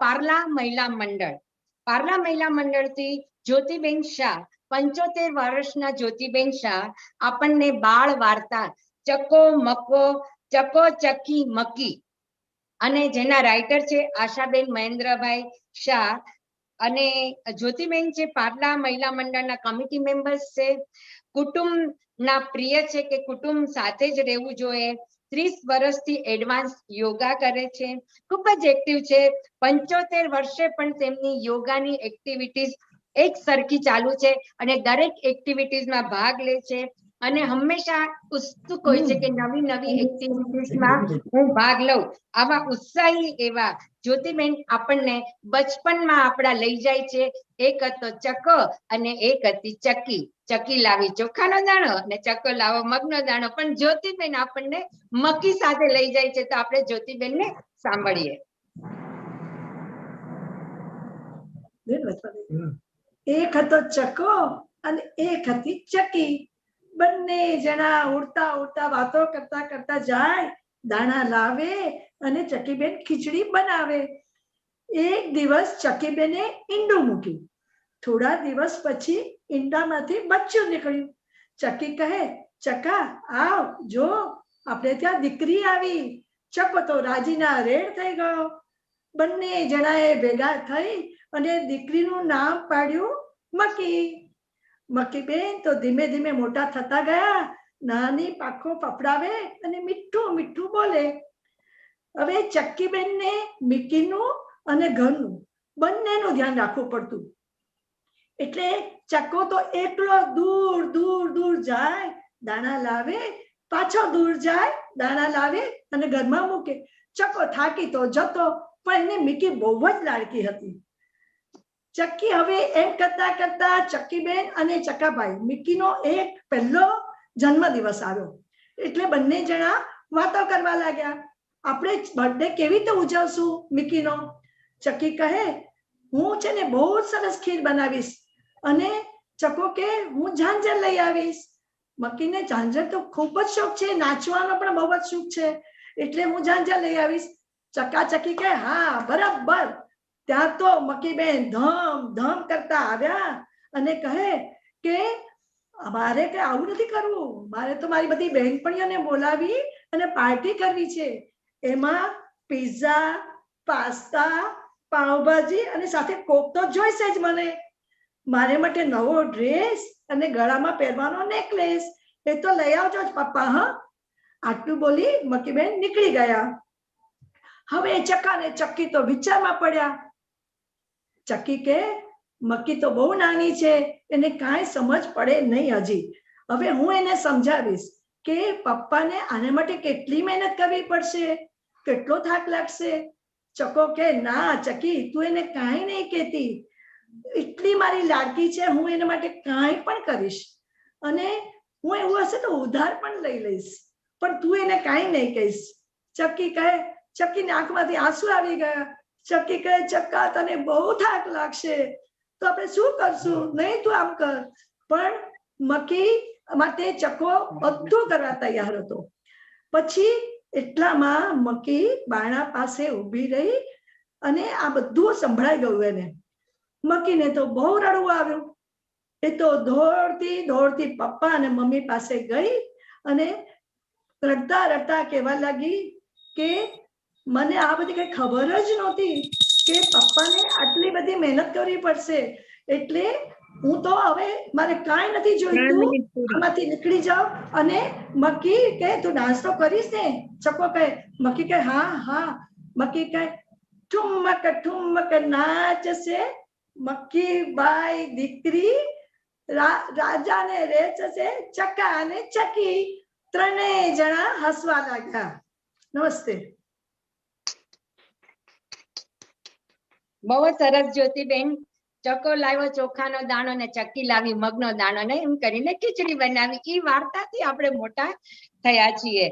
પાર્લા મહિલા મંડળથી જ્યોતિબેન શાહ, 75 વર્ષના જ્યોતિબેન શાહ આપણને બાળ વાર્તા ચકો મકો ચકો ચકી મકી, અને જેના રાઇટર છે આશાબેન મહેન્દ્રભાઈ શાહ, અને જ્યોતિબેન છે પાર્લા મહિલા મંડળના કમિટી મેમ્બર્સ છે. કુટુંબના પ્રિય છે કે કુટુંબ સાથે જ રહેવું જોઈએ. 30 વર્ષથી એડવાન્સ યોગા કરે છે, ખૂબ જ એક્ટિવ છે. 75 વર્ષે પણ તેમની યોગાની એક્ટિવિટીઝ એક સરખી ચાલુ છે અને દરેક એક્ટિવિટીઝમાં ભાગ લે છે અને હંમેશા ઉત્સુક હોય છે કે નવી નવી એક્ટિવિટીઝમાં હું ભાગ લઉં. આવા ઉત્સાહી એવા જ્યોતિબેન આપણને બચપનમાં આપણા લઈ જાય છે. એક હતો ચકો અને એક હતી ચકી. ચકી લાવી ચોખાનો દાણો અને ચકો લાવો મગનો દાણો, પણ જ્યોતિબેન આપણને મકી સાથે લઈ જાય છે. તો આપણે જ્યોતિબેનને સાંભળીએ. એક હતો ચકો અને એક હતી ચકી. બંને જણા ઉડતા ઉડતા વાતો કરતા કરતા જાય, દાણા લાવે અને ચકીબેન ખીચડી બનાવે. એક દિવસ ચકીબેને ઈંડું મૂક્યું. થોડા દિવસ પછી ઈંડામાંથી બચ્ચું નીકળ્યું. ચકી કહે, ચકા આવ જો, આપણે ત્યાં દીકરી આવી. ચકો તો રાજીના રેડ થઈ ગયો. બંને જણાએ ભેગા થઈ અને દીકરીનું નામ પાડ્યું મકી. મકીબેન તો ધીમે ધીમે મોટા થતા ગયા. નાની પાખો ફફડાવે અને મીઠું મીઠું બોલે. હવે ચક્કીબેનને મિકીનું અને ઘરનું બંનેનું ધ્યાન રાખવું પડતું. એટલે ચક્કો તો એકલો દૂર દૂર દૂર જાય, દાણા લાવે, પાછો દૂર જાય, દાણા લાવે અને ઘરમાં મૂકે. ચક્કો થાકી તો જતો, પણ એને મિકી બહુ જ લાડકી હતી. ચક્કી હવે એમ કરતા કરતા ચક્કીબેન અને ચકાભાઈ, મિકીનો એક પહેલો જન્મદિવસ આવ્યો એટલે બંને જણા વાતો કરવા લાગ્યા. આપણે બર્થડે કેવી રીતે ઉજવશું મિકીનો? ચક્કી કહે, હું છે ને બહુ સરસ ખીર બનાવીશ. અને ચકો કે હું ઝાંઝર લઈ આવીશ. મકીને ઝાંઝર તો ખૂબ જ શોખ છે, નાચવાનો પણ બહુ જ શોખ છે, એટલે હું ઝાંઝર લઈ આવીશ. ચકાચકી કે હા બરાબર. ત્યાં તો મકીબેન ધમ ધમ કરતા આવ્યા અને કહે કે મારે કઈ આવું નથી કરવું, મારે તો મારી બધી બહેનપણીઓને બોલાવી અને પાર્ટી કરવી છે. એમાં પિઝા, પાસ્તા, પાવભાજી અને સાથે કોક તો જોઈશે જ મને. મારે માટે નવો ડ્રેસ અને ગળામાં પહેરવાનો નેકલેસ એ તો લઈ આવજો જ પપ્પા. હા, આટલું બોલી મકીબેન નીકળી ગયા. હવે ચક્કા ને ચક્કી તો વિચારમાં પડ્યા. ચક્કી કે મકી તો બહુ નાની છે, એને કાંઈ સમજ પડે નહીં હજી. હવે હું એને સમજાવીશ કે પપ્પાને આના માટે કેટલી મહેનત કરવી પડશે, કેટલો થાક લાગશે. ચકો કે ના ચકી, તું એને કાંઈ નહીં કહેતી, એટલી મારી લાડકી છે, હું એના માટે કાંઈ પણ કરીશ. અને હું એવું હશે તો ઉધાર પણ લઈ લઈશ, પણ તું એને કાંઈ નહીં કહીશ. ચક્કી કહે, ચક્કીની આંખમાંથી આંસુ આવી ગયા. ચક્કી કહે, ચક્કા તને બહુ થાક લાગશે તો આપણે શું કરશું? નહીં તું આમ કર. પણ મકી માટે ચકો બધું કરવા તૈયાર હતો. પછી એટલામાં મકી બારણા પાસે ઊભી રહી અને આ બધું સંભળાઈ ગયું એને. મકીને તો બહુ રડવું આવ્યું. એ તો દોડતી દોડતી પપ્પા અને મમ્મી પાસે ગઈ અને રડતા રડતા કહેવા લાગી કે મને આ બધી કઈ ખબર જ નહોતી કે પપ્પાને આટલી બધી મહેનત કરવી પડશે, એટલે હું તો હવે મારે કાંઈ નથી જોઈતું, આમાંથી નીકળી જાઓ. અને મકી કે તું ડાન્સ તો કરીશ ને? ચકો કહે, મકી કહે હા હા. મકી કહે ઠુમક ઠુમક નાચશે મક્કી બાઈ દીકરી, રાજાને રેચશે ચક્કા અને ચકી. ત્રણેય જણા હસવા લાગ્યા. નમસ્તે. બહુ સરસ જ્યોતિબેન. ચકો લાવ્યો ચોખાનો દાણો ને ચક્કી લાવી મગનો દાણો ને એમ કરીને ખીચડી બનાવી. એ વાર્તાથી આપણે મોટા થયા છીએ.